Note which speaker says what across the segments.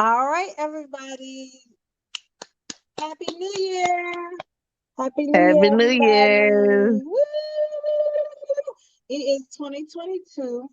Speaker 1: All right, everybody. Happy New Year. Happy New
Speaker 2: Happy
Speaker 1: Year,
Speaker 2: New Year.
Speaker 1: everybody. Woo! It is 2022.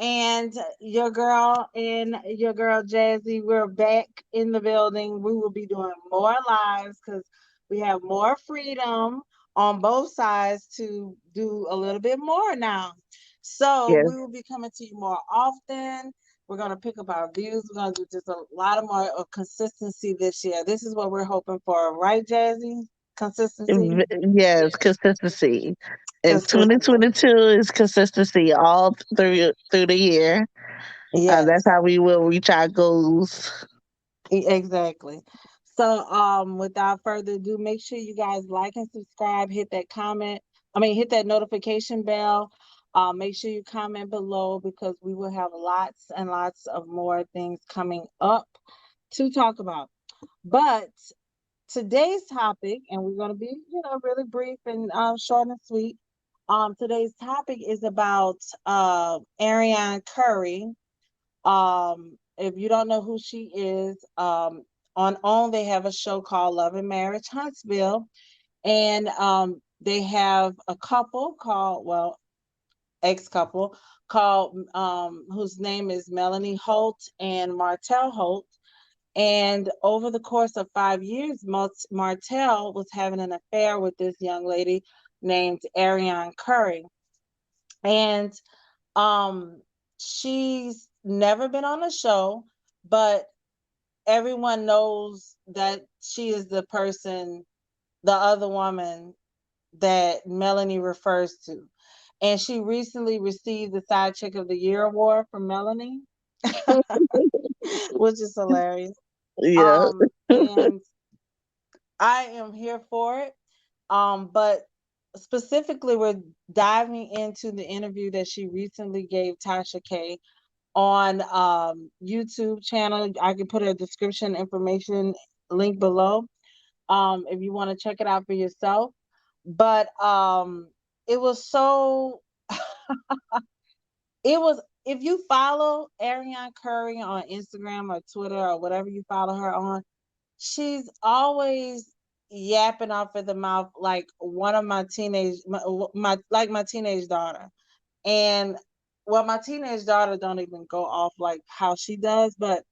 Speaker 1: And your girl Jazzy, we're back in the building. We will be doing more lives because we have more freedom on both sides to do a little bit more now. So
Speaker 2: Yes.
Speaker 1: we will be coming to you more often. We're gonna pick up our views. We're gonna do just a lot of more of consistency this year. This is what we're hoping for, right, Jazzy? Consistency.
Speaker 2: Yes, consistency. And
Speaker 1: Consistency.
Speaker 2: 2022 is consistency all through the year. That's
Speaker 1: Yes.
Speaker 2: how we will reach our goals.
Speaker 1: Exactly. So, without further ado, make sure you guys like and subscribe, hit that comment. Hit that notification bell. Make sure you comment below because we will have lots and lots of more things coming up to talk about. But today's topic, and we're going to be, really brief and short and sweet. Today's topic is about Ariane Curry. If you don't know who she is, on OWN they have a show called Love and Marriage Huntsville, and they have a couple called, well, ex couple called, whose name is Melanie Holt and Martell Holt. And over the course of 5 years, Martell was having an affair with this young lady named Ariane Curry, and um, she's never been on a show, but everyone knows that she is the person, the other woman that Melanie refers to. And she recently received the Side Chick of the Year award from Melanie, which is hilarious.
Speaker 2: Yeah.
Speaker 1: And I am here for it. But specifically, we're diving into the interview that she recently gave Tasha K on YouTube channel. I can put a description information link below if you want to check it out for yourself. But it was so it was if you follow Ariane Curry on Instagram or Twitter or whatever you follow her on, she's always yapping off at the mouth like one of my teenage daughter. And well, my teenage daughter don't even go off like how she does, but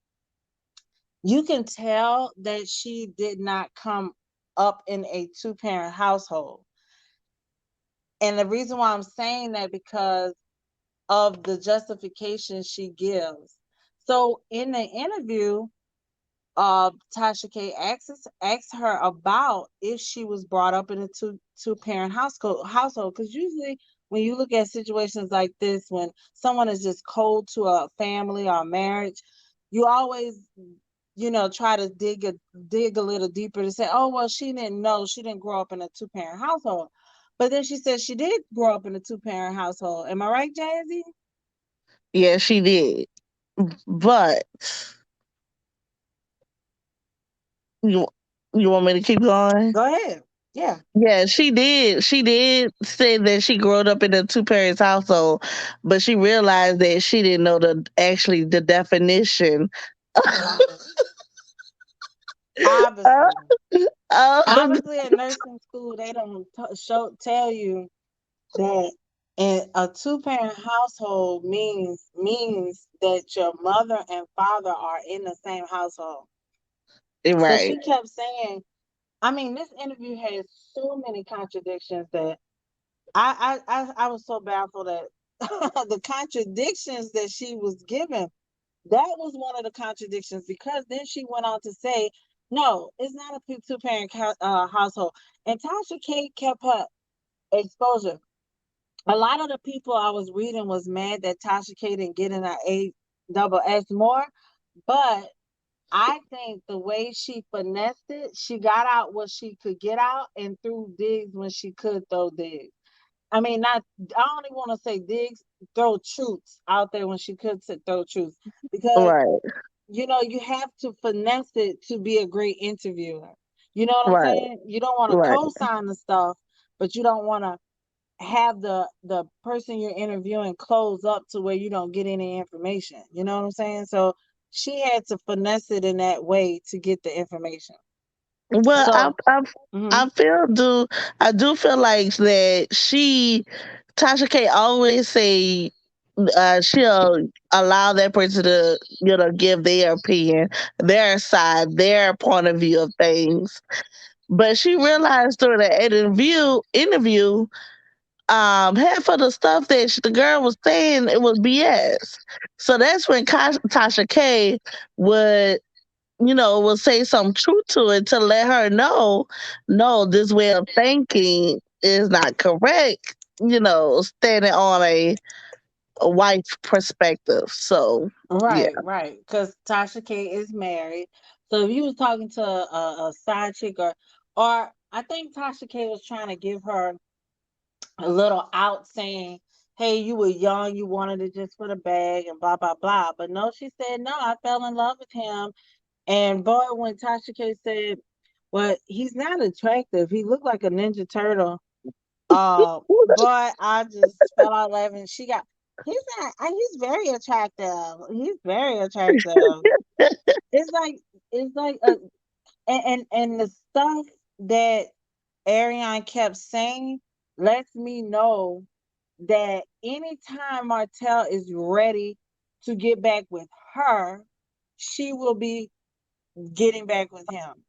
Speaker 1: you can tell that she did not come up in a two-parent household. And the reason why I'm saying that because of the justification she gives. So in the interview, Tasha K asks her about if she was brought up in a two-parent household. Because usually when you look at situations like this, when someone is just cold to a family or a marriage, you always, try to dig a little deeper to say, oh well, she didn't know, she didn't grow up in a two-parent household. But then she said she did grow up in a two-parent household. Am I right, Jazzy?
Speaker 2: Yeah, she did. But you you want me to keep going?
Speaker 1: Go ahead. Yeah.
Speaker 2: Yeah, she did. She did say that she grew up in a two parents household, but she realized that she didn't know the definition.
Speaker 1: Obviously.
Speaker 2: Um,
Speaker 1: Obviously, at nursing school, they don't tell you that in a two-parent household means that your mother and father are in the same household. So
Speaker 2: right.
Speaker 1: she kept saying, this interview has so many contradictions that I was so baffled at the contradictions that she was given. That was one of the contradictions because then she went on to say, no, it's not a two-parent household. And Tasha K kept her exposure. A lot of the people I was reading was mad that Tasha K didn't get in her A double S more, but I think the way she finessed it, she got out what she could get out and threw digs when she could throw digs. Not, I don't even want to say digs, throw truths out there when she could throw truths. Because,
Speaker 2: Right.
Speaker 1: you have to finesse it to be a great interviewer. You know what I'm
Speaker 2: Right.
Speaker 1: saying? You don't want to
Speaker 2: Right.
Speaker 1: co-sign the stuff, but you don't want to have the person you're interviewing close up to where you don't get any information. You know what I'm saying? So she had to finesse it in that way to get the information.
Speaker 2: Well,
Speaker 1: So, mhm,
Speaker 2: I feel do I do feel like that Tasha K always say she'll allow that person to give their opinion, their side, their point of view of things. But she realized during the interview, half of the stuff that the girl was saying, it was BS. So that's when Tasha K would will say some truth to it to let her know, no, this way of thinking is not correct. Standing on a wife's perspective. So yeah,
Speaker 1: right, because Tasha K is married. So if you was talking to a side chick, or I think Tasha K was trying to give her a little out, saying, "Hey, you were young, you wanted it just for the bag, and blah blah blah." But no, she said, "No, I fell in love with him." And boy, when Tasha K said, "Well, he's not attractive. He looked like a Ninja Turtle." Boy, I just fell out laughing. He's not. He's very attractive. He's very attractive. It's like it's like and the stuff that Ariane kept saying lets me know that anytime Martell is ready to get back with her, she will be getting back with him.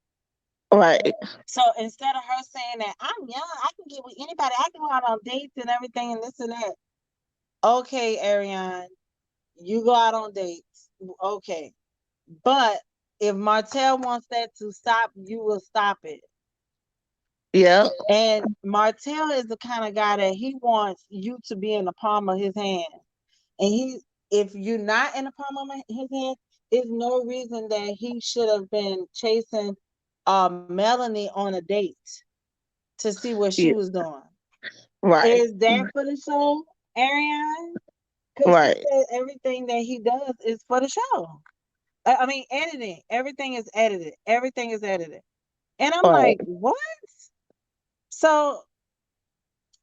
Speaker 2: right,
Speaker 1: So instead of her saying that I'm young, I can get with anybody, I can go out on dates and everything and this and that. Okay, Ariane, you go out on dates. Okay. But if Martell wants that to stop, you will stop it.
Speaker 2: yeah,
Speaker 1: And Martell is the kind of guy that he wants you to be in the palm of his hand. And if you're not in the palm of his hand, there's no reason that he should have been chasing Melanie on a date to see what she
Speaker 2: yeah,
Speaker 1: was doing.
Speaker 2: right,
Speaker 1: Is that for the show, Ariane? Because she
Speaker 2: right,
Speaker 1: said everything that he does is for the show. I mean, editing. Everything is edited. Everything is edited. And I'm
Speaker 2: right.
Speaker 1: like, what? So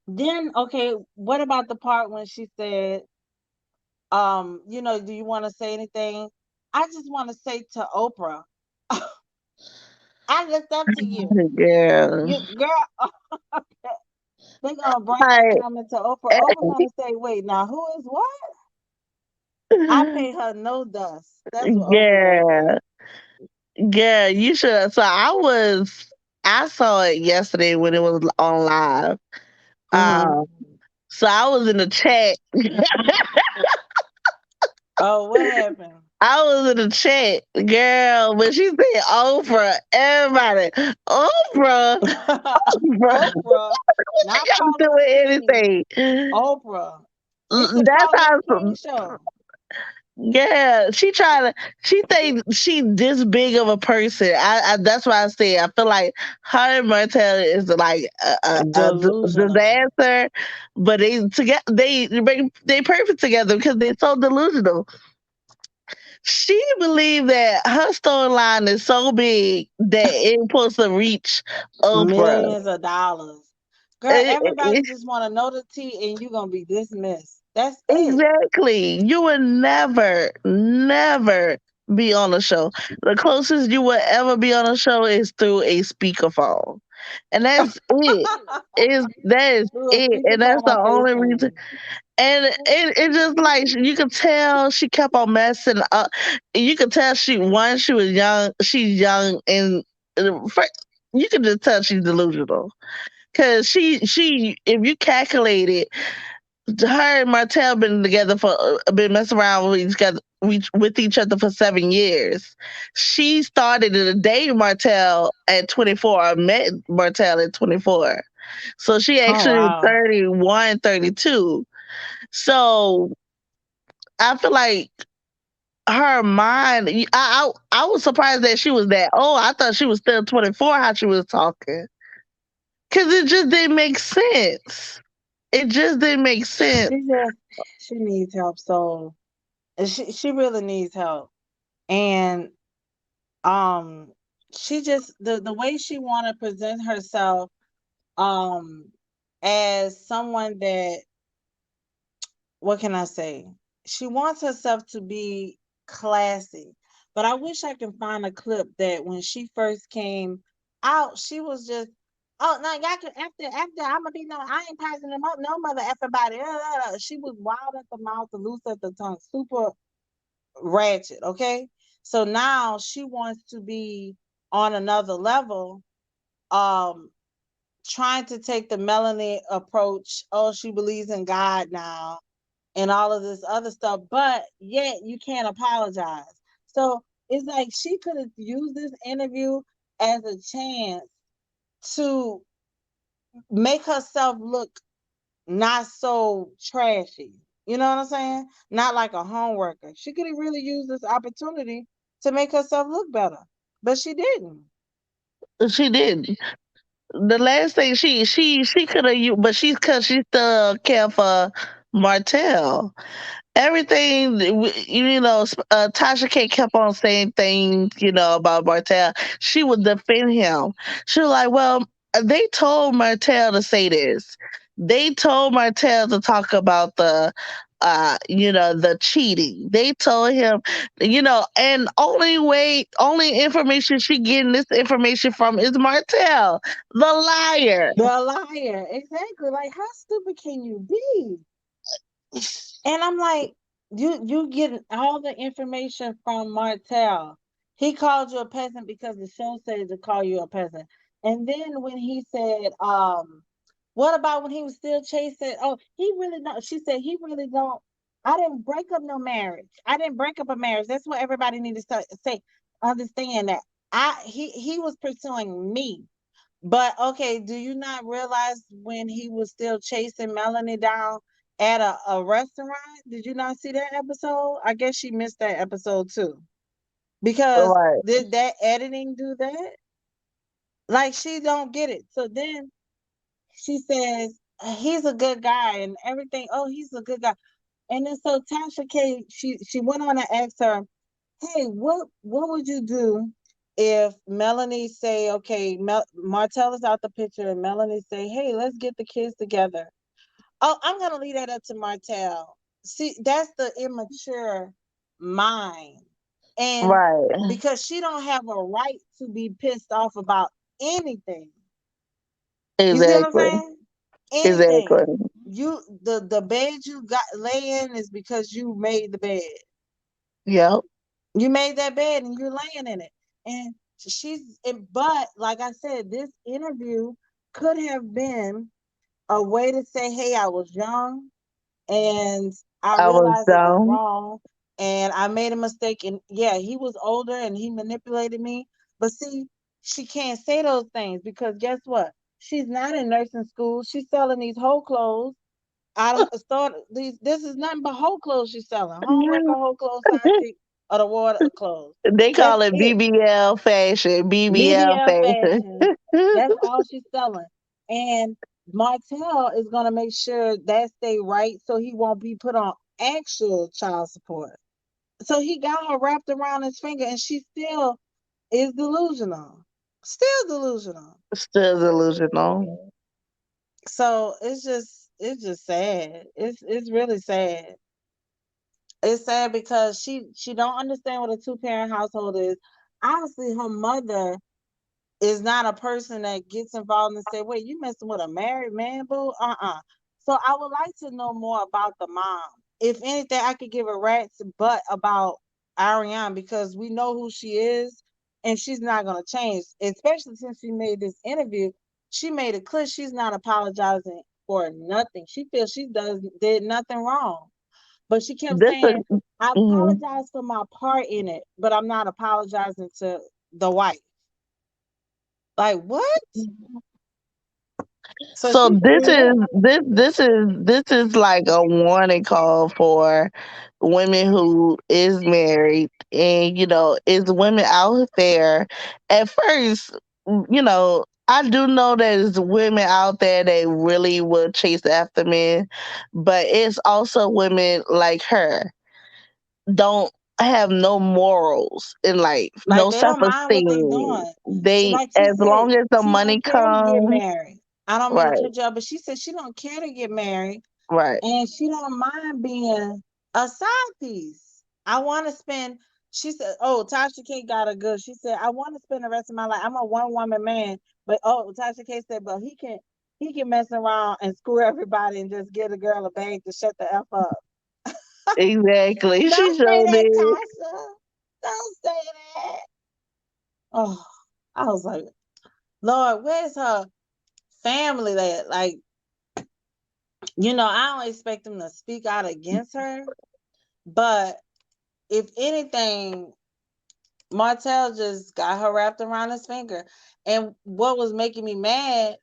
Speaker 1: then, okay, what about the part when she said, do you want to say anything? I just want to say to Oprah, I looked up to you.
Speaker 2: Yeah,
Speaker 1: You girl, they're gonna bring that
Speaker 2: right.
Speaker 1: comment to Oprah. Oprah gonna say, wait, now who is what? I pay her no dust. That's what Oprah gonna say.
Speaker 2: Yeah, yeah. You should. So I saw it yesterday when it was on live.
Speaker 1: Hmm.
Speaker 2: Um, so I was in the chat.
Speaker 1: Oh, what happened?
Speaker 2: I was in the chat, girl. When she said Oprah, everybody, Oprah, Oprah,
Speaker 1: Oprah,
Speaker 2: she
Speaker 1: not
Speaker 2: got to
Speaker 1: Paula
Speaker 2: do with
Speaker 1: Deen.
Speaker 2: anything.
Speaker 1: Oprah. It's the
Speaker 2: That's
Speaker 1: Paula
Speaker 2: how.
Speaker 1: Deen show.
Speaker 2: Yeah, she think she this big of a person. That's why I say I feel like her and Martell is like
Speaker 1: Delusional.
Speaker 2: disaster, but they perfect together because they're so delusional. She believed that her storyline is so big that it's supposed to reach Oprah.
Speaker 1: Millions of dollars. Girl,
Speaker 2: Eh,
Speaker 1: everybody
Speaker 2: eh,
Speaker 1: just want to know the tea and you're going to be dismissed. That's it.
Speaker 2: Exactly. You would never be on a show. The closest you would ever be on a show is through a speakerphone. And that's it. That is
Speaker 1: Do a
Speaker 2: it. And that's
Speaker 1: speakerphone
Speaker 2: the
Speaker 1: on
Speaker 2: only reason.
Speaker 1: FaceTime.
Speaker 2: And it just like you could tell she kept on messing up. You could tell she was young. She's young and you can just tell she's delusional. Cause she if you calculate it, her and Martell been messing around with each other for 7 years. She started to date Martell at 24. Or met Martell at 24. So she
Speaker 1: Oh,
Speaker 2: actually
Speaker 1: wow.
Speaker 2: 31, 32. So I feel like her mind. I was surprised that she was that old. I thought she was still 24. How she was talking, because it just didn't make sense. It just didn't make sense.
Speaker 1: She just, she needs help. So she really needs help. And um, she just, the way she want to present herself, um, as someone that, what can I say? She wants herself to be classy. But I wish I can find a clip that when she first came out, she was just, oh no, y'all can after I'm gonna be no, I ain't passing them up, no mother everybody. She was wild at the mouth and loose at the tongue, super ratchet. Okay, so now she wants to be on another level. Um, trying to take the Melanie approach. Oh, she believes in God now and all of this other stuff, but yet you can't apologize. So it's like she could have used this interview as a chance to make herself look not so trashy. You know what I'm saying? Not like a homeworker. She could have really used this opportunity to make herself look better, but she didn't.
Speaker 2: She did. The last thing she could have used, but she's cause she still care for Martell. Everything, Tasha K kept on saying things, about Martell. She would defend him. She was like, well, they told Martell to say this. They told Martell to talk about the cheating. They told him, and only information she getting this information from is Martell, the liar.
Speaker 1: The liar. Exactly. Like, how stupid can you be? And I'm like, you get all the information from Martell. He called you a peasant because the show said to call you a peasant. And then when he said, what about when he was still chasing? Oh, he really don't. She said he really don't. I didn't break up no marriage. I didn't break up a marriage. That's what everybody needs to say. Understand that he was pursuing me. But okay, do you not realize when he was still chasing Melanie down at a restaurant? Did you not see that episode? I guess she missed that episode too. Because
Speaker 2: Right.
Speaker 1: did that editing do that? Like she don't get it. So then she says he's a good guy and everything. Oh, he's a good guy. And then so Tasha K, she went on and asked her, hey, what would you do if Melanie say, okay, Martell is out the picture, and Melanie say, hey, let's get the kids together. Oh, I'm gonna leave that up to Martell. See, that's the immature mind, and
Speaker 2: Right.
Speaker 1: because she don't have a right to be pissed off about anything. You see what I'm
Speaker 2: Exactly.
Speaker 1: saying?
Speaker 2: Exactly.
Speaker 1: Anything. The bed you got lay in is because you made the bed.
Speaker 2: Yep.
Speaker 1: You made that bed and you're laying in it. And but like I said, this interview could have been a way to say, hey, I was young and I
Speaker 2: I was
Speaker 1: realized it was
Speaker 2: down.
Speaker 1: wrong and I made a mistake. And yeah, he was older and he manipulated me. But see, she can't say those things because guess what? She's not in nursing school. She's selling these whole clothes. I don't start these. This is nothing but whole clothes she's selling. Homewrecker, whole clothes, side chick, or the water clothes.
Speaker 2: They
Speaker 1: That's
Speaker 2: call it
Speaker 1: it.
Speaker 2: BBL fashion. BBL
Speaker 1: BBL
Speaker 2: fashion.
Speaker 1: fashion. That's all she's selling. And Martell is gonna make sure that stay right so he won't be put on actual child support. So he got her wrapped around his finger and she still is delusional. Still delusional.
Speaker 2: Still delusional.
Speaker 1: So it's just sad. It's really sad. It's sad because she don't understand what a two-parent household is. Obviously, her mother is not a person that gets involved and say, "Wait, you messing with a married man, boo?" So I would like to know more about the mom. If anything, I could give a rat's butt about Ariane because we know who she is, and she's not gonna change. Especially since she made this interview, she made it clear she's not apologizing for nothing. She feels she did nothing wrong. But she kept
Speaker 2: This
Speaker 1: saying,
Speaker 2: is
Speaker 1: I
Speaker 2: mhm.
Speaker 1: apologize for my part in it, but I'm not apologizing to the wife. Like, what? So
Speaker 2: So
Speaker 1: she can
Speaker 2: this
Speaker 1: leave
Speaker 2: is
Speaker 1: that.
Speaker 2: this is like a warning call for women who is married, and is women out there. At first, I do know there's women out there that really will chase after men, but it's also women like her don't have no morals in life,
Speaker 1: Like,
Speaker 2: no
Speaker 1: they don't mind what they
Speaker 2: self-esteem.
Speaker 1: doing.
Speaker 2: They,
Speaker 1: Like she
Speaker 2: as
Speaker 1: said,
Speaker 2: long as the
Speaker 1: she
Speaker 2: money
Speaker 1: don't care to get
Speaker 2: comes.
Speaker 1: married. I don't mean to
Speaker 2: Right.
Speaker 1: cut you off, but she said she don't care to get married
Speaker 2: Right.
Speaker 1: and she don't mind being a side piece. I want to spend. She said, "Oh, Tasha K got a good." She said, "I want to spend the rest of my life. I'm a one woman man, but oh, Tasha K said, but he can mess around and screw everybody and just get a girl a bag to shut the f up."
Speaker 2: Exactly. She
Speaker 1: Don't say
Speaker 2: showed
Speaker 1: that,
Speaker 2: it.
Speaker 1: Tasha. Don't say that. Oh, I was like, Lord, where's her family? That like, I don't expect them to speak out against her, but if anything, Martell just got her wrapped around his finger. And what was making me mad,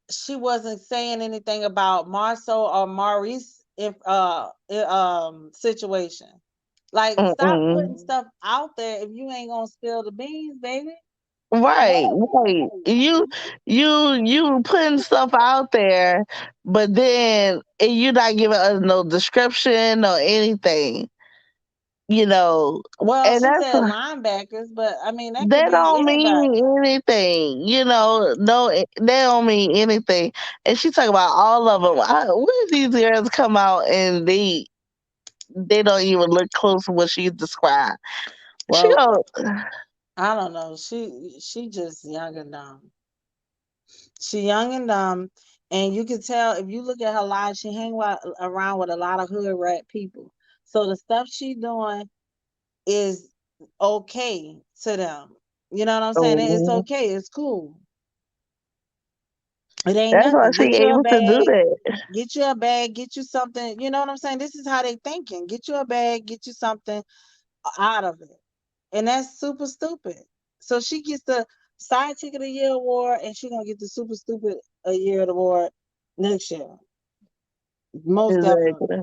Speaker 1: she wasn't saying anything about Marceau or Maurice situation. Like, stop putting
Speaker 2: Mm-mm.
Speaker 1: stuff out there if you ain't gonna spill the beans, baby.
Speaker 2: Right, right. You putting stuff out there, but then you not giving us no description or anything, you know.
Speaker 1: Well,
Speaker 2: And
Speaker 1: she
Speaker 2: that's
Speaker 1: said linebackers, but I mean that could
Speaker 2: that
Speaker 1: be
Speaker 2: don't
Speaker 1: anybody.
Speaker 2: mean anything, you know. No, that don't mean anything. And she talk about all of them. When these girls come out and they don't even look close to what she described. She
Speaker 1: Well,
Speaker 2: go,
Speaker 1: I don't know. She just young and dumb. She young and dumb, and you can tell if you look at her life, she around with a lot of hood rat people. So the stuff she doing is okay to them. You know what I'm saying? It's
Speaker 2: oh,
Speaker 1: okay. It's cool. It ain't
Speaker 2: that's why
Speaker 1: nothing.
Speaker 2: she
Speaker 1: Get you a
Speaker 2: able to do
Speaker 1: bag.
Speaker 2: that.
Speaker 1: Get you a bag. Get you something. You know what I'm saying? This is how they thinking. Get you a bag. Get you something out of it, and that's super stupid. So she gets the side chick of the year award, and she gonna get the super stupid a year award next year, most definitely.
Speaker 2: Exactly.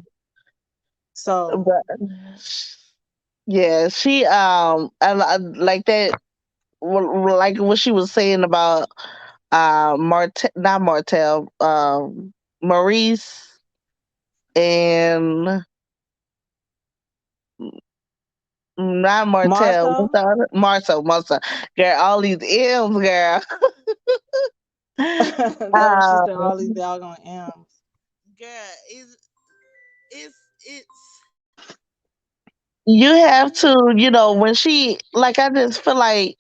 Speaker 1: So
Speaker 2: But yeah, she like that, like what she was saying about not Martell, Maurice and not Martell,
Speaker 1: Martha,
Speaker 2: what's the other? Marcel. Girl, all these M's, girl.
Speaker 1: that what she
Speaker 2: uh,
Speaker 1: said. All these doggone M's.
Speaker 2: Girl, it's you have to, when she, like, I just feel like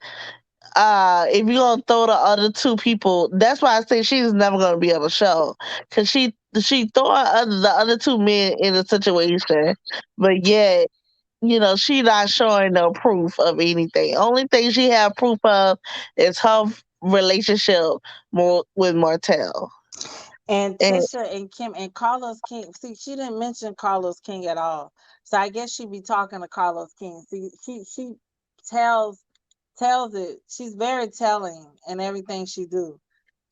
Speaker 2: if you're gonna throw the other two people, that's why I say she's never gonna be on the show, because she throwing the other two men in a situation, but yet, she not showing no proof of anything. Only thing she have proof of is her relationship more with Martell.
Speaker 1: And
Speaker 2: And
Speaker 1: Trisha and Kim and Carlos King. See, she didn't mention Carlos King at all. So I guess she be talking to Carlos King. See, she tells tells it. She's very telling in everything she do.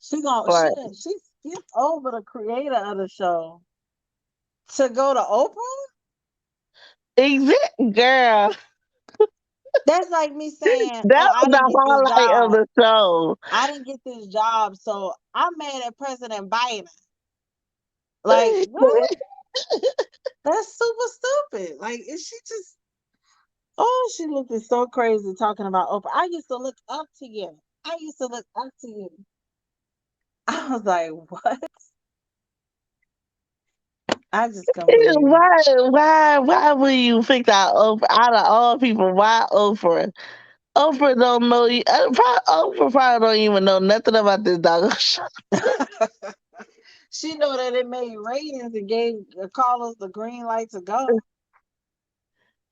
Speaker 1: She gon'
Speaker 2: right,
Speaker 1: she skipped over the creator of the show to go to Oprah.
Speaker 2: exact girl,
Speaker 1: That's like me saying, "Oh,
Speaker 2: that
Speaker 1: I
Speaker 2: was
Speaker 1: didn't
Speaker 2: the
Speaker 1: get this
Speaker 2: highlight of
Speaker 1: job.
Speaker 2: the show.
Speaker 1: I didn't get this job, so I'm mad at President Biden." Like what? That's super stupid. Like, is she just? Oh, she looking so crazy talking about Oprah. I used to look up to you. I used to look up to you. I was like, what? I just couldn't believe it.
Speaker 2: Why would you pick out of all people? Why Oprah? Oprah don't know you. Oprah probably don't even know nothing about this dog show.
Speaker 1: She know that it made ratings and gave callers the green light to go.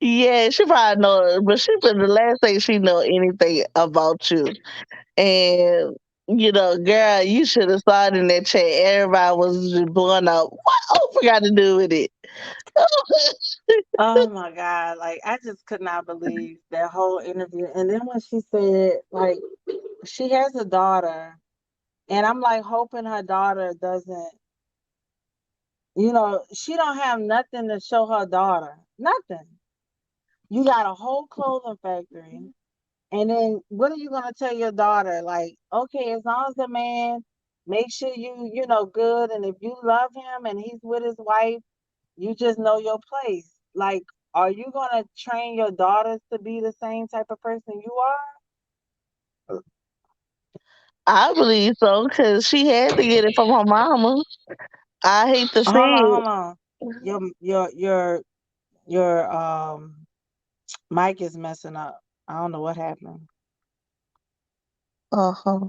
Speaker 2: Yeah, she probably know it, but she been the last thing she know anything about you. And girl, you should have started in that chat. Everybody was just blowing up. What Oprah got to do with it?
Speaker 1: Oh my God. Like, I just could not believe that whole interview. And then when she said, like, she has a daughter, and I'm like hoping her daughter doesn't, she don't have nothing to show her daughter. Nothing. You got a whole clothing factory. And then what are you gonna tell your daughter? Like, okay, as long as the man make sure good, and if you love him and he's with his wife, you just know your place. Like, are you gonna train your daughters to be the same type of person you are?
Speaker 2: I believe so, because she had to get it from her mama. I hate to see
Speaker 1: Hold on,
Speaker 2: it.
Speaker 1: hold on. Your your your your Mike is messing up. I don't know what happened.
Speaker 2: Uh-huh.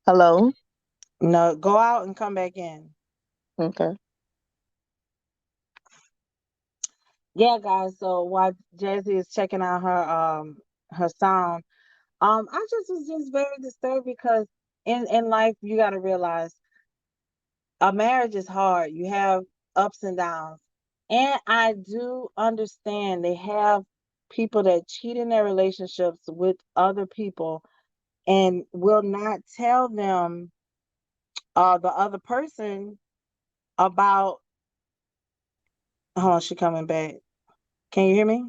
Speaker 2: Hello?
Speaker 1: No, go out and come back in.
Speaker 2: Okay.
Speaker 1: Yeah, guys. So while Jazzy is checking out her sound, I just was just very disturbed because in life you got to realize a marriage is hard. You have ups and downs, and I do understand they have people that cheat in their relationships with other people and will not tell them the other person about. Hold on, she coming back. Can you hear me?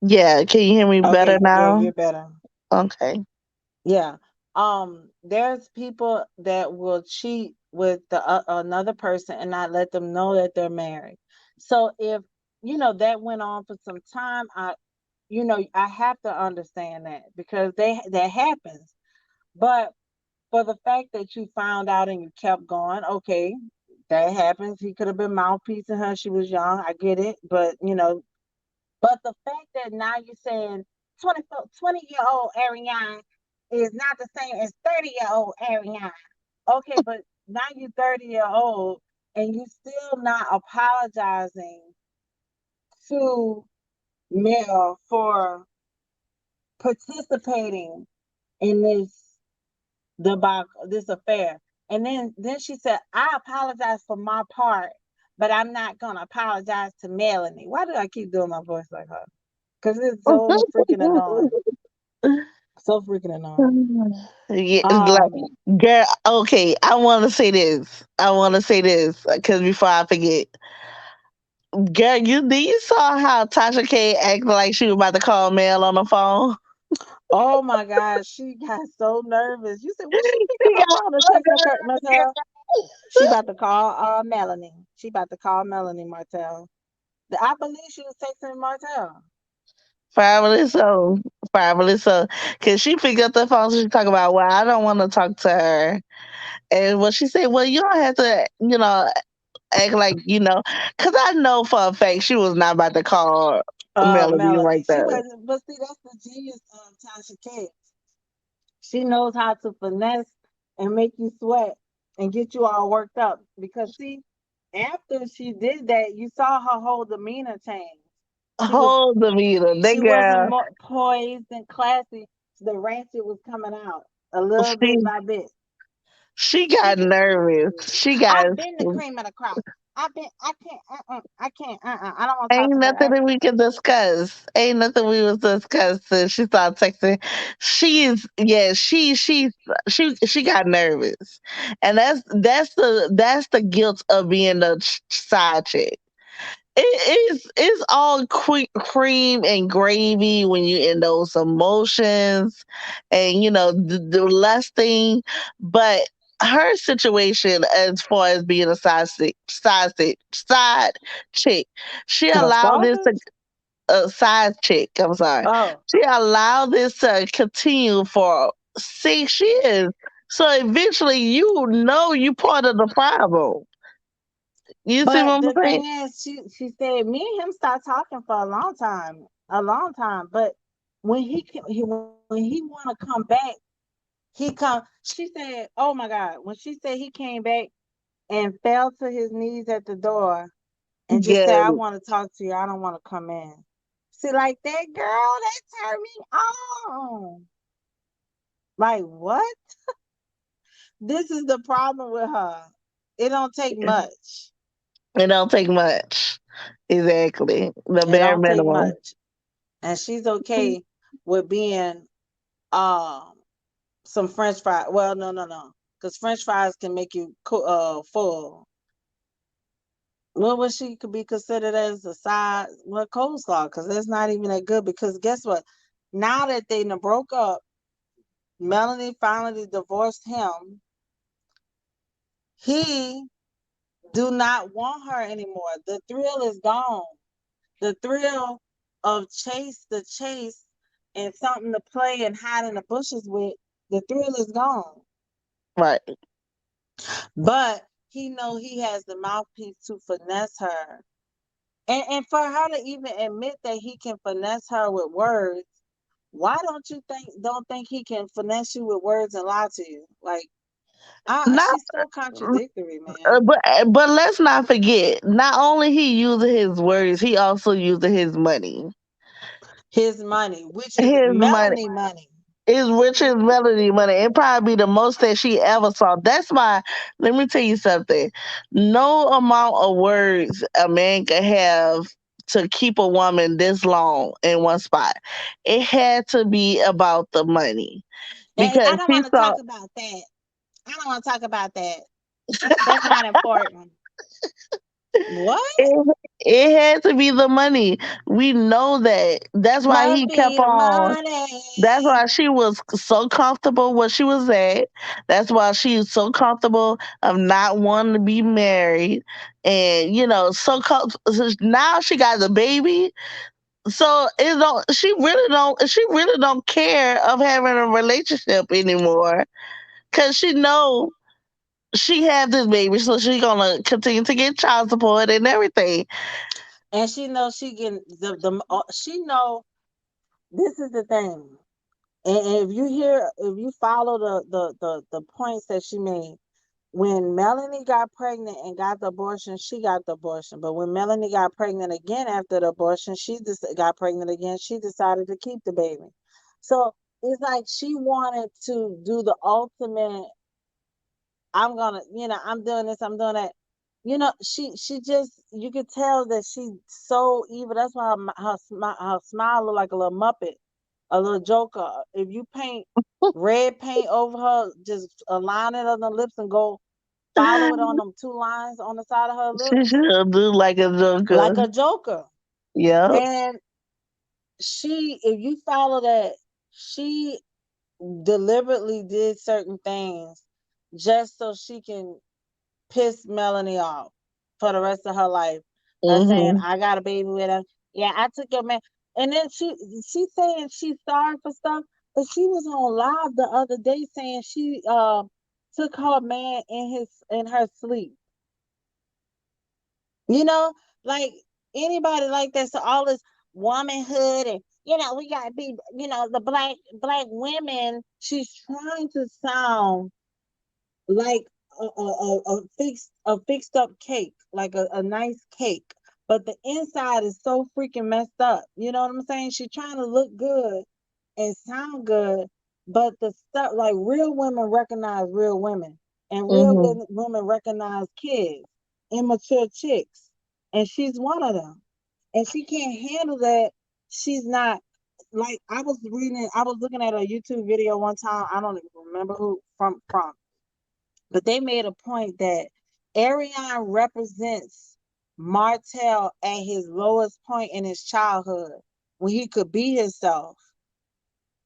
Speaker 2: Yeah, can you hear me better
Speaker 1: Okay, yeah,
Speaker 2: now?
Speaker 1: you're better.
Speaker 2: Okay.
Speaker 1: Yeah. There's people that will cheat with another person and not let them know that they're married. So if that went on for some time, I have to understand that because that happens. But for the fact that you found out and you kept going, okay, that happens. He could have been mouthpiecing her. She was young. I get it, but the fact that now you're saying 20-year-old Ariane is not the same as 30-year-old Ariane. Okay, but now you're 30-year old and you still not apologizing to Mel for participating in this affair. And then she said, I apologize for my part, but I'm not gonna apologize to Melanie. Why do I keep doing my voice like her? Because it's so freaking annoying. So freaking annoying.
Speaker 2: Yeah, it's like,
Speaker 1: Um,
Speaker 2: girl, okay, I want to say this. I want to say this because before I forget, girl, you saw how Tasha K acted like she was about to call Mel on the phone?
Speaker 1: oh my gosh, she got so nervous. You said, when she picked up
Speaker 2: She
Speaker 1: her
Speaker 2: got
Speaker 1: phone and
Speaker 2: so
Speaker 1: text Martell, she
Speaker 2: nervous.
Speaker 1: about to call Melanie. She about to call Melanie Martell. I believe she was texting Martell.
Speaker 2: Probably so. Probably so. Because she picked up the phone, she talk about, well, I don't want to talk to her. And what she said, well, you don't have to, act like, because I know for a fact she was not about to call Melody right
Speaker 1: Melanie. She
Speaker 2: there.
Speaker 1: wasn't, but see, that's the genius of Tasha K. She knows how to finesse and make you sweat and get you all worked up. Because see, after she did that, you saw her whole demeanor change. She was
Speaker 2: Hold the meter. That
Speaker 1: she wasn't
Speaker 2: girl,
Speaker 1: more poised and classy. The ratchet was coming out a little bit
Speaker 2: she
Speaker 1: by bit.
Speaker 2: she got nervous. She got
Speaker 1: I've been the cream of the crop. I've been. I can't. I can't. I don't want to talk
Speaker 2: ain't
Speaker 1: to
Speaker 2: nothing
Speaker 1: her.
Speaker 2: that we can discuss. Ain't nothing we was discussing. She started texting. She got nervous, and that's the guilt of being the side chick. It's all cream and gravy when you're in those emotions, and the lusting, but. Her situation, as far as being a side chick, she
Speaker 1: A
Speaker 2: allowed this to
Speaker 1: sausage?
Speaker 2: side chick. I'm sorry.
Speaker 1: Oh,
Speaker 2: She allowed this to continue for 6 years. So eventually, you part of the problem. You see
Speaker 1: but
Speaker 2: what I'm
Speaker 1: the
Speaker 2: saying?
Speaker 1: thing is, she said me and him started talking for a long time. But when he want to come back, he come. She said, "Oh my God!" When she said he came back and fell to his knees at the door and just said,
Speaker 2: Yeah,
Speaker 1: "I want to talk to you. I don't want to come in." See, like that girl, that turned me on. Like what? This is the problem with her. It don't take much.
Speaker 2: it don't take much. Exactly, the
Speaker 1: It
Speaker 2: bare
Speaker 1: don't take
Speaker 2: minimum.
Speaker 1: much. And she's okay with being um some French fries. Well, no, no, no, because French fries can make you full. What was she could be considered as a side? Well, coleslaw, because that's not even that good. Because guess what? Now that they done broke up, Melanie finally divorced him. He do not want her anymore. The thrill is gone. The thrill of chase and something to play and hide in the bushes with, the thrill is gone.
Speaker 2: Right.
Speaker 1: But he know he has the mouthpiece to finesse her And for her to even admit that he can finesse her with words, why don't think he can finesse you with words and lie to you? Like,
Speaker 2: Not,
Speaker 1: she's so contradictory, man.
Speaker 2: but let's not forget. Not only he using his words, he also using his money.
Speaker 1: His money, which is
Speaker 2: His money
Speaker 1: Melanie money.
Speaker 2: is Richard's melody money. It probably be the most that she ever saw. That's why. Let me tell you something. No amount of words a man could have to keep a woman this long in one spot. It had to be about the money
Speaker 1: And
Speaker 2: because
Speaker 1: I don't
Speaker 2: he
Speaker 1: want to
Speaker 2: saw
Speaker 1: talk about that. I don't want to talk about that. That's not important. What?
Speaker 2: it, it had to be the money. We know that. That's why
Speaker 1: Must
Speaker 2: he kept
Speaker 1: be the
Speaker 2: on. That's
Speaker 1: money.
Speaker 2: why she was so comfortable where she was at. That's why she's so comfortable of not wanting to be married, and now she got the baby. So it don't. She really don't. She really don't care of having a relationship anymore because she know she had this baby, so she gonna continue to get child support and everything.
Speaker 1: And she knows she can she know this is the thing. And if you follow the points that she made, when Melanie got pregnant and got the abortion, she got the abortion. But when Melanie got pregnant again after the abortion, she just got pregnant again. She decided to keep the baby. So it's like she wanted to do the ultimate. I'm gonna, I'm doing this, I'm doing that. She just, you could tell that she's so evil. That's why her smile look like a little Muppet, a little Joker. If you paint red paint over her, just align it on the lips and go follow it on them two lines on the side of her
Speaker 2: She
Speaker 1: lips,
Speaker 2: should do like a joker.
Speaker 1: like a Joker.
Speaker 2: Yep.
Speaker 1: And if you follow that, she deliberately did certain things just so she can piss Melanie off for the rest of her life. Her saying,
Speaker 2: Mhm.
Speaker 1: "I got a baby with him. Yeah, I took your man." And then she saying she's sorry for stuff, but she was on live the other day saying she took her man in her sleep. You know, like anybody like that. So all this womanhood and we gotta be the black women. She's trying to sound like a fixed up cake, like a nice cake, but the inside is so freaking messed up. You know what I'm saying? She's trying to look good and sound good, but the stuff, like, real women recognize real women, and real
Speaker 2: Mhm.
Speaker 1: women recognize kids, immature chicks, and she's one of them, and she can't handle that. She's not, like, I was looking at a YouTube video one time. I don't even remember who from, but they made a point that Ariane represents Martell at his lowest point in his childhood, when he could be himself.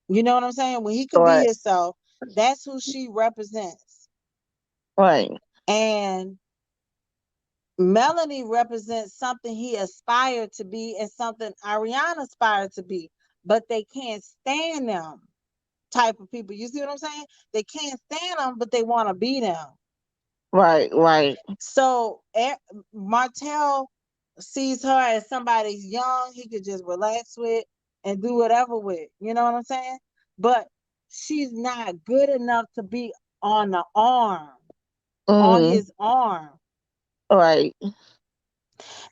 Speaker 1: You know what I'm saying? When he could be
Speaker 2: Right.
Speaker 1: himself, that's who she represents.
Speaker 2: Right.
Speaker 1: And Melanie represents something he aspired to be and something Ariane aspired to be, but they can't stand them type of people. You see what I'm saying? They can't stand them, but they want to be them.
Speaker 2: Right. Right.
Speaker 1: So Martell sees her as somebody young, he could just relax with and do whatever with. You know what I'm saying? But she's not good enough to be on the arm, on
Speaker 2: Mhm.
Speaker 1: his arm.
Speaker 2: Right.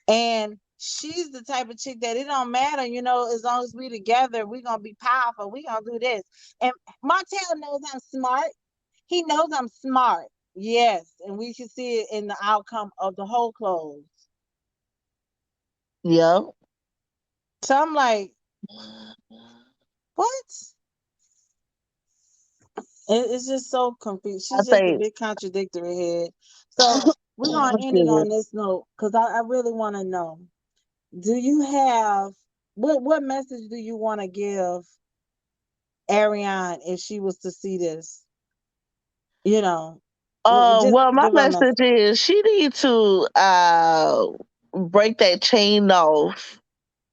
Speaker 1: And she's the type of chick that it don't matter, as long as we together, we gonna be powerful. We gonna do this. And Martell knows I'm smart. He knows I'm smart. Yes, and we can see it in the outcome of the whole close.
Speaker 2: Yep.
Speaker 1: So I'm like, what? It's just so confused.
Speaker 2: I
Speaker 1: She's just a
Speaker 2: think.
Speaker 1: big contradictory head. So we're gonna end it
Speaker 2: Excuse me.
Speaker 1: on this note because I really want to know: do you have what message do you want to give Ariane if she was to see this? You know, just
Speaker 2: Well, my
Speaker 1: give her a
Speaker 2: message
Speaker 1: message.
Speaker 2: is she needs to break that chain off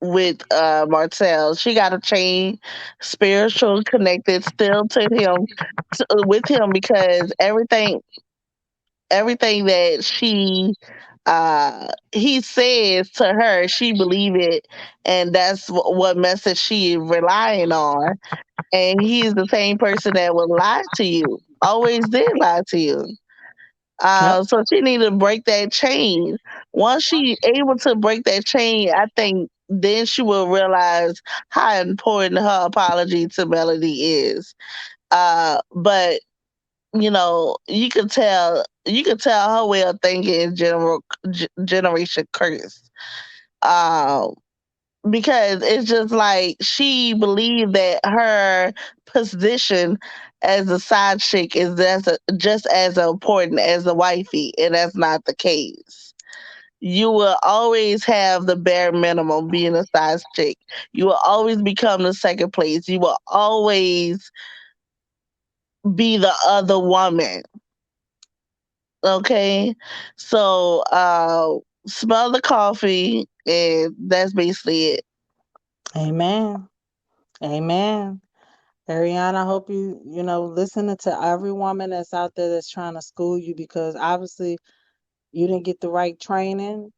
Speaker 2: with Martell. She got a chain spiritual connected still to him with him because everything that she he says to her, she believe it, and that's what message she relying on. And he's the same person that will lie to you, always did lie to you.
Speaker 1: Yep.
Speaker 2: So she need to break that chain. Once she able to break that chain, I think then she will realize how important her apology to Melody is. But you can tell her way of thinking is generation curse. Um, because it's just like she believed that her position as a side chick is just as important as a wifey, and that's not the case. You will always have the bare minimum being a side chick. You will always become the second place. You will always be the other woman. Okay, so smell the coffee, and that's basically it.
Speaker 1: Amen. Amen. Ariane, I hope listening to every woman that's out there that's trying to school you because obviously you didn't get the right training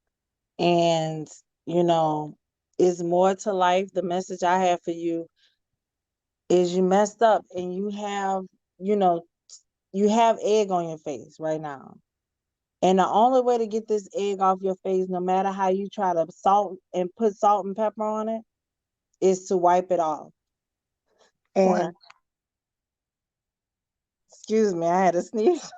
Speaker 1: and you know, it's more to life. The message I have for you is you messed up and you know, you have egg on your face right now. And the only way to get this egg off your face, no matter how you try to put salt and pepper on it, is to wipe it off.
Speaker 2: Right.
Speaker 1: And excuse me, I had to sneeze.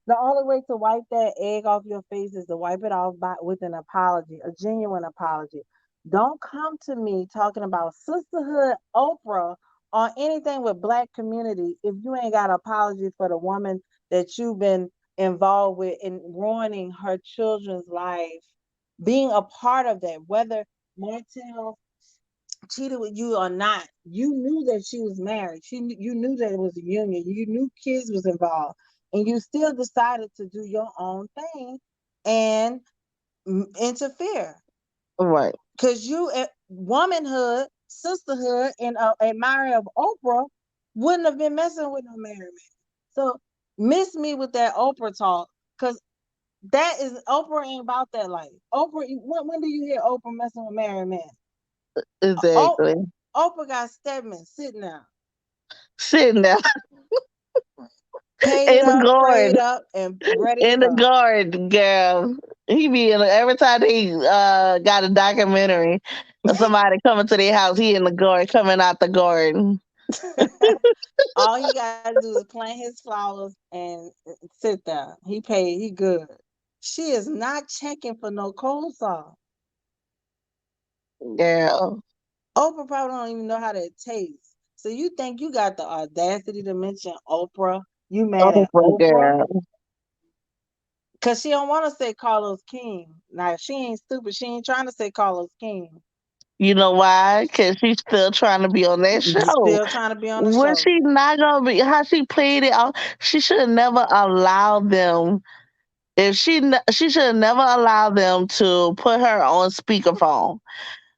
Speaker 1: The only way to wipe that egg off your face is to wipe it off with an apology, a genuine apology. Don't come to me talking about sisterhood, Oprah, or anything with black community if you ain't got an apology for the woman that you've been involved with in ruining her children's life. Being a part of that, whether Martell cheated with you or not, you knew that she was married. You knew that it was a union. You knew kids was involved, and you still decided to do your own thing and interfere
Speaker 2: Right.
Speaker 1: because womanhood, sisterhood, and admirer of Oprah wouldn't have been messing with no married man. So miss me with that Oprah talk because that is Oprah ain't about that life. Oprah, when do you hear Oprah messing with married men? Oh,
Speaker 2: Exactly.
Speaker 1: Oprah got Stedman sitting there,
Speaker 2: Sitting there
Speaker 1: paid
Speaker 2: in the
Speaker 1: up,
Speaker 2: guard,
Speaker 1: prayed up, and ready to
Speaker 2: in the
Speaker 1: go.
Speaker 2: guard, girl. He be every time they got a documentary of somebody coming to their house, he in the guard, coming out the guard.
Speaker 1: All he got to do is plant his flowers and sit there. He paid. He good. She is not checking for no coleslaw.
Speaker 2: Girl.
Speaker 1: Oprah probably don't even know how that tastes. So you think you got the audacity to mention Oprah? You mad
Speaker 2: Oh
Speaker 1: at
Speaker 2: my
Speaker 1: Oprah?
Speaker 2: girl.
Speaker 1: Cause she don't want to say Carlos King. Now she ain't stupid. She ain't trying to say Carlos King.
Speaker 2: You know why? Because she's still trying to be on that show.
Speaker 1: Still trying to be on the
Speaker 2: Was
Speaker 1: show.
Speaker 2: she not gonna be? How she played it off? She should have never allowed them. If she should have never allowed them to put her on speakerphone.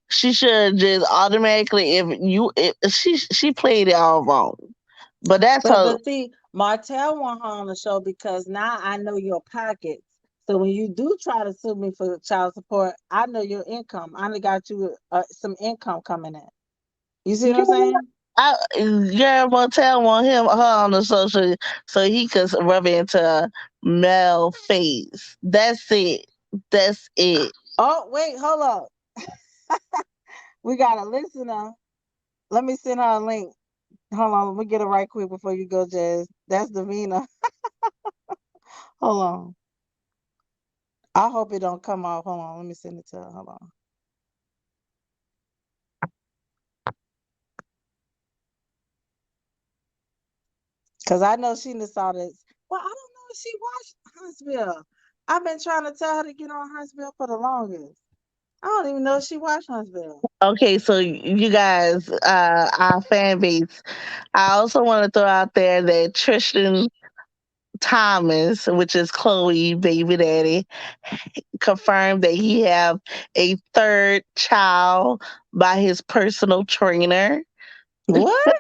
Speaker 2: She should just automatically. If she played it all wrong. But that's
Speaker 1: But
Speaker 2: her.
Speaker 1: but see, Martell want her on the show because now I know your pockets. So when you do try to sue me for child support, I know your income. I done got you some income coming in. You see what I'm
Speaker 2: Yeah,
Speaker 1: saying?
Speaker 2: Gary Motel want her on the social so he could rub it into Mel face. That's it. That's it.
Speaker 1: Oh wait, hold up. We got a listener. Let me send her a link. Hold on, let me get it right quick before you go, Jazz. That's Davina. Hold on. I hope it don't come off. Hold on, let me send it to her. Hold on. Cause I know she done saw this. Well, I don't know if she watched Huntsville. I've been trying to tell her to get on Huntsville for the longest. I don't even know if she watched Huntsville.
Speaker 2: Okay, so you guys, our fan base. I also want to throw out there that Tristan Thomas, which is Chloe baby daddy, confirmed that he have a third child by his personal trainer.
Speaker 1: What?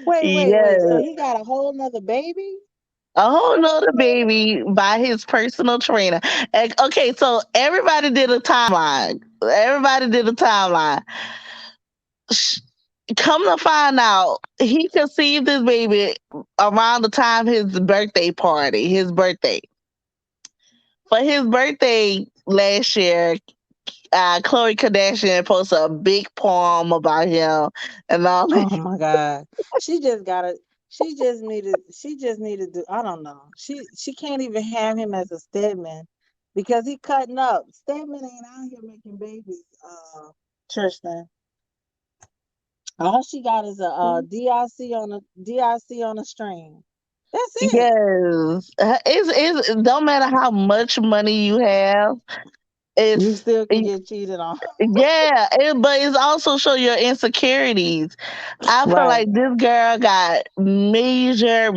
Speaker 1: Wait. So
Speaker 2: Yes,
Speaker 1: he got a whole nother baby?
Speaker 2: A whole nother baby by his personal trainer. And, okay, so everybody did a timeline. Everybody did a timeline. Sh- Come to find out, he conceived this baby around the time his birthday party, his birthday. For his birthday last year, Khloe Kardashian posted a big poem about him and all that.
Speaker 1: Oh my God. She just gotta she just needed to, I don't know. She can't even have him as a Stedman because he cutting up. Stedman ain't out here making babies, Tristan. All she got is a DIC on a DIC on a string. That's it.
Speaker 2: Yes, it don't matter how much money you have.
Speaker 1: You
Speaker 2: It's
Speaker 1: still can get cheated on.
Speaker 2: Yeah, but it's also show your insecurities. I feel
Speaker 1: Right.
Speaker 2: like this girl got major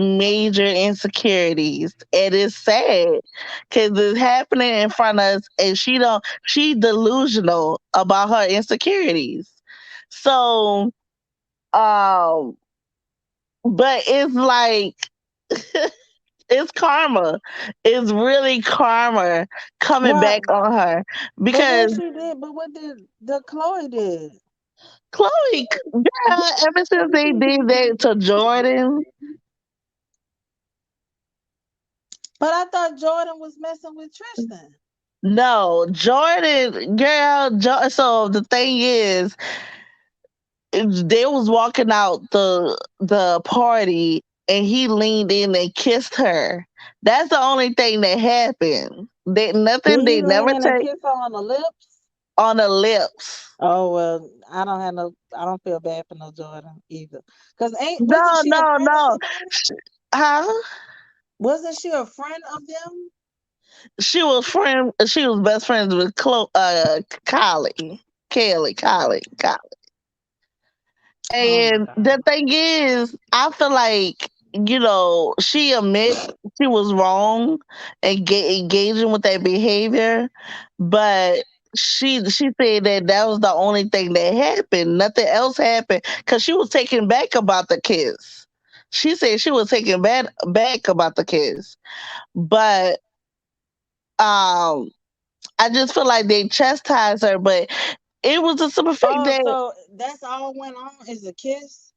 Speaker 2: insecurities, and it's sad because it's happening in front of us, and she delusional about her insecurities. So, um, but it's like it's karma. It's really karma coming
Speaker 1: What?
Speaker 2: back on her
Speaker 1: But what
Speaker 2: because
Speaker 1: she did, but what did the Chloe did?
Speaker 2: Chloe, girl, ever since they did that to Jordan,
Speaker 1: But I thought Jordan was messing with Tristan.
Speaker 2: no, Jordan, girl, so the thing is, they was walking out the party and he leaned in and kissed her. That's the only thing that happened. They
Speaker 1: Did
Speaker 2: nothing.
Speaker 1: he
Speaker 2: They
Speaker 1: lean
Speaker 2: never
Speaker 1: in and
Speaker 2: take
Speaker 1: kiss her on the lips?
Speaker 2: on the lips.
Speaker 1: Oh well, I don't feel bad for no Jordan either. Cause ain't wasn't
Speaker 2: No,
Speaker 1: she a
Speaker 2: no,
Speaker 1: friend of
Speaker 2: no.
Speaker 1: somebody?
Speaker 2: Huh?
Speaker 1: Wasn't she a friend of them?
Speaker 2: She was friend. She was best friends with Kylie, Kylie.
Speaker 1: Oh my
Speaker 2: And
Speaker 1: God.
Speaker 2: the thing is, I feel like, she admit she was wrong and engaging with that behavior, but she said that that was the only thing that happened. Nothing else happened because she was taken back about the kiss. She said she was taken back about the kiss, but um, I just feel like they chastised her, but it was a simple fact
Speaker 1: Oh,
Speaker 2: that
Speaker 1: so that's all went on is a kiss?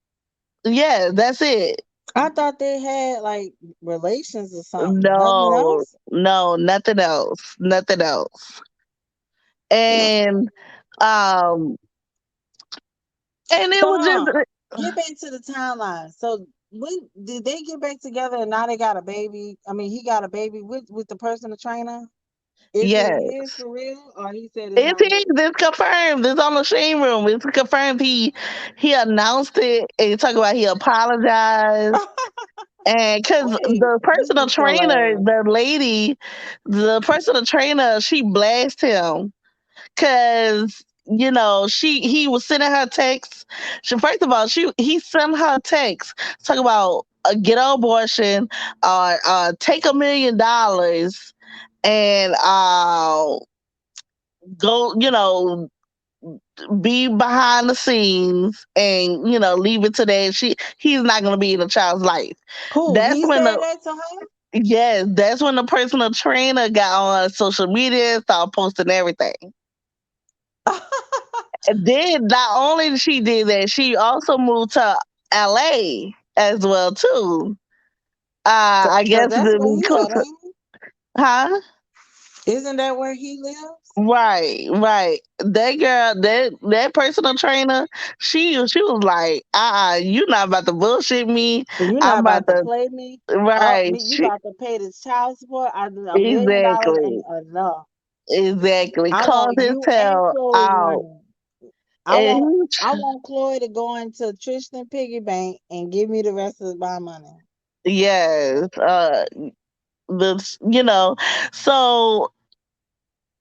Speaker 2: yeah, that's it.
Speaker 1: I thought they had like relations or something. Nothing
Speaker 2: No,
Speaker 1: else?
Speaker 2: no, nothing else. Nothing else. And um and it
Speaker 1: So
Speaker 2: was
Speaker 1: hold
Speaker 2: just
Speaker 1: on. Get back to the timeline. So when did they get back together and now they got a baby? I mean, he got a baby with the personal trainer. Is it
Speaker 2: yes.
Speaker 1: his for real, or he said it's
Speaker 2: It's
Speaker 1: not
Speaker 2: his,
Speaker 1: his?
Speaker 2: it's confirmed. It's on the shame room. It's confirmed he announced it and he talked about he apologized. And because
Speaker 1: Wait,
Speaker 2: the
Speaker 1: this
Speaker 2: personal
Speaker 1: is
Speaker 2: trainer,
Speaker 1: hilarious.
Speaker 2: the lady, the personal trainer, she blasted him because he was sending her texts. First of all, he sent her texts talking about get an abortion, take $1 million, and go, be behind the scenes, and leave it to that. He's not gonna be in the child's life.
Speaker 1: Who
Speaker 2: That's
Speaker 1: he
Speaker 2: when
Speaker 1: said
Speaker 2: the
Speaker 1: that to her?
Speaker 2: Yes, that's when the personal trainer got on social media and started posting everything. And then not only did she did that, she also moved to LA as well too. I
Speaker 1: Cause
Speaker 2: guess
Speaker 1: that's where
Speaker 2: the
Speaker 1: he at, ain't
Speaker 2: huh?
Speaker 1: he? Isn't that where he lives?
Speaker 2: Right, right. That girl, that personal trainer, she was like, you not about to bullshit me.
Speaker 1: You're not
Speaker 2: I'm about
Speaker 1: about to
Speaker 2: to
Speaker 1: play me up.
Speaker 2: right.
Speaker 1: Me, you about to pay this child support? I do $1 million and
Speaker 2: Exactly,
Speaker 1: enough.
Speaker 2: exactly.
Speaker 1: I
Speaker 2: Called
Speaker 1: want
Speaker 2: his
Speaker 1: you and
Speaker 2: tail
Speaker 1: Chloe
Speaker 2: out,
Speaker 1: money. I want
Speaker 2: and
Speaker 1: I want Chloe to go into Tristan piggy bank and give me the rest of my money.
Speaker 2: yes, so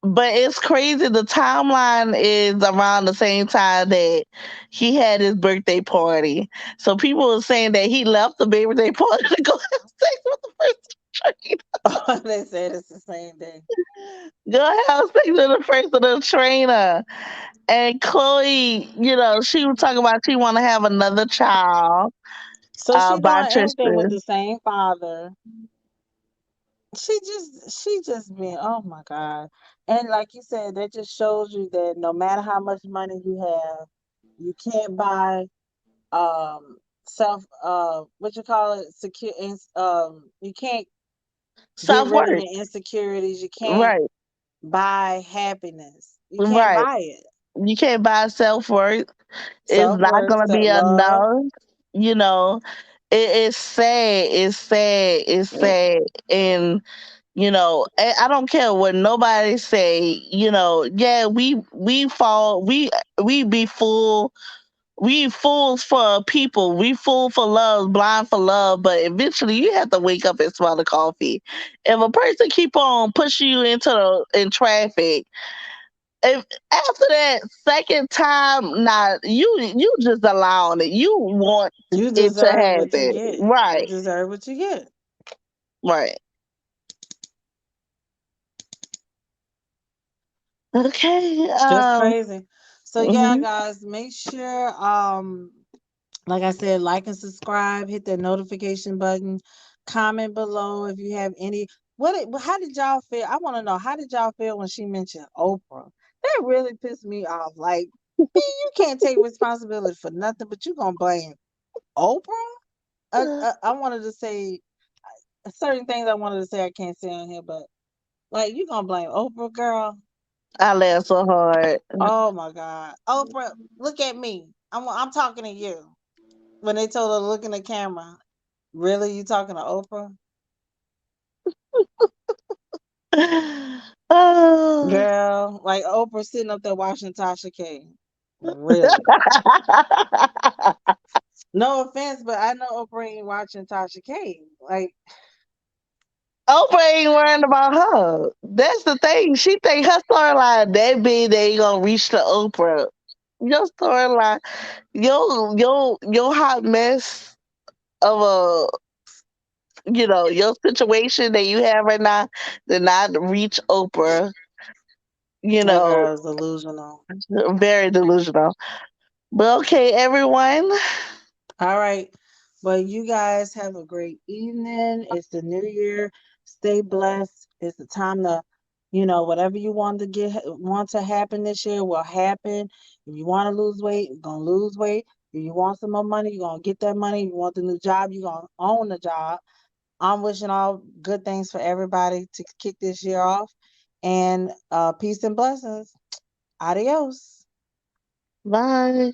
Speaker 2: but it's crazy. The timeline is around the same time that he had his birthday party. So people were saying that he left the birthday party to go have sex with the personal trainer.
Speaker 1: They said it's the same day.
Speaker 2: Go have sex with the personal trainer. And Chloe, she was talking about she want to have another child
Speaker 1: So she
Speaker 2: by
Speaker 1: doing everything with
Speaker 2: Tristan.
Speaker 1: the same father. she just been, oh my God. And like you said, that just shows you that no matter how much money you have, you can't buy self what you call it, secure you can't get
Speaker 2: Self
Speaker 1: rid of
Speaker 2: worth.
Speaker 1: your insecurities. You can't
Speaker 2: Right.
Speaker 1: buy happiness. You can't
Speaker 2: Right.
Speaker 1: buy it.
Speaker 2: You can't buy self worth. It's
Speaker 1: Self
Speaker 2: not
Speaker 1: worth,
Speaker 2: gonna
Speaker 1: self
Speaker 2: be
Speaker 1: love.
Speaker 2: enough. You know, it's sad. It's sad. It's sad. And I don't care what nobody say. Yeah, we fall. We be fool. We fools for people. We fool for love, blind for love. But eventually, you have to wake up and smell the coffee. If a person keep on pushing you in traffic, if after that second time, not you just allowing it. You want
Speaker 1: You
Speaker 2: it to
Speaker 1: deserve what you
Speaker 2: happen,
Speaker 1: get. You
Speaker 2: right?
Speaker 1: deserve what you get.
Speaker 2: Right. Okay.
Speaker 1: Just crazy. So yeah,
Speaker 2: Mhm.
Speaker 1: guys, make sure like I said, like and subscribe, hit that notification button, comment below if you have any how did y'all feel? I want to know, how did y'all feel when she mentioned Oprah? That really pissed me off. Like, man, you can't take responsibility for nothing, but you gonna blame Oprah? I wanted to say certain things I wanted to say I can't say on here, but like you gonna blame Oprah, girl?
Speaker 2: I laughed so hard.
Speaker 1: Oh my God, Oprah, look at me. I'm talking to you. When they told her to look in the camera, really, you talking to Oprah?
Speaker 2: Oh.
Speaker 1: Girl, like Oprah sitting up there watching Tasha K. Really? No offense, but I know Oprah ain't watching Tasha K. Like,
Speaker 2: Oprah ain't worrying about her. That's the thing. She think her storyline that big they ain't gonna reach to Oprah. Your storyline, your hot mess of your situation that you have right now did not reach Oprah. You
Speaker 1: that
Speaker 2: know,
Speaker 1: girl is delusional.
Speaker 2: very delusional. But okay, everyone.
Speaker 1: All right. Well, you guys have a great evening. It's the new year. Stay blessed. It's the time to, whatever you want to happen this year will happen. If you want to lose weight, you're gonna lose weight. If you want some more money, you're gonna get that money. If you want the new job, you're gonna own the job. I'm wishing all good things for everybody to kick this year off. And peace and blessings. Adios.
Speaker 2: Bye.